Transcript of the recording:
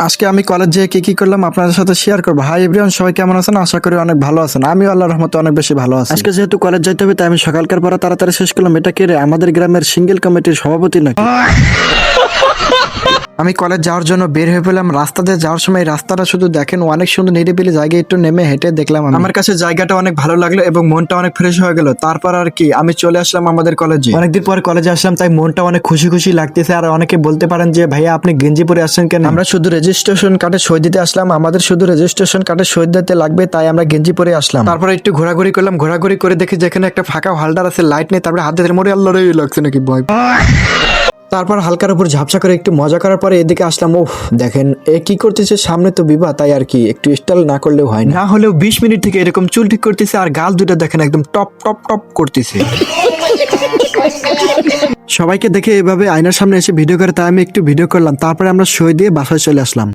আজকে আমি কলেজ যেয়ে কি করলাম আপনাদের সাথে শেয়ার করবো। হাই এভরিওয়ান, সবাই কেমন আছেন? আশা করি অনেক ভালো আছেন। আমি আল্লাহর রহমতে অনেক বেশি ভালো আছি। আজকে যেহেতু কলেজ যাইতে হবে তাই আমি সকালকার পড়া তাড়াতাড়ি শেষ করলাম। এটা কে রে? আমাদের গ্রামের সিঙ্গেল কমিটির সভাপতি নাকি? আমি কলেজ যাওয়ার জন্য বের হয়ে পেলাম। রাস্তা দিয়ে যাওয়ার সময় রাস্তাটা শুধু দেখেন, অনেক সুন্দর নিরিবিলি জায়গায় একটু নেমে হেঁটে দেখলাম। আমার কাছে জায়গাটা অনেক ভালো লাগলো এবং মনটা অনেক ফ্রেশ হয়ে গেল। তারপর আর কি, আমি চলে আসলাম আমাদের কলেজে। অনেকদিন পরে কলেজে আসলাম তাই মনটা অনেক খুশি খুশি লাগতেছে। আর অনেকে বলতে পারেন যে ভাইয়া আপনি গেঞ্জি পরে আসছেন কেন? আমরা শুধু রেজিস্ট্রেশন কার্ডে সই দিতে আসলাম। আমাদের শুধু রেজিস্ট্রেশন কার্ডে সই দিতে লাগবে, তাই আমরা গেঞ্জি পরে আসলাম। তারপরে একটু ঘোরাঘুরি করলাম। ঘোরাঘুরি করে দেখি যেখানে একটা ফাঁকা হলদার আছে, লাইট নেই। তারপরে হাতের মোড়ে আল্লাহর লাগছে নাকি ভয়। তারপর হালকার উপর ঝাপসা করে একটু মজা করার পরে এদিকে আসলাম। ওহ দেখেন এ কি করতেছে, সামনে তো বিবাহ, তাই আর কি একটু স্টাইল না করলেও হয় না। হলেও 20 মিনিট থেকে এরকম চুল ঠিক করতেছে আর গাল দুটো দেখেন একদম টপ টপ টপ করতেছে। সবাইকে দেখে এভাবে আয়নার সামনে এসে ভিডিও করে, তাই আমি একটু ভিডিও করলাম। তারপরে আমরা সই দিয়ে বাসায় চলে আসলাম।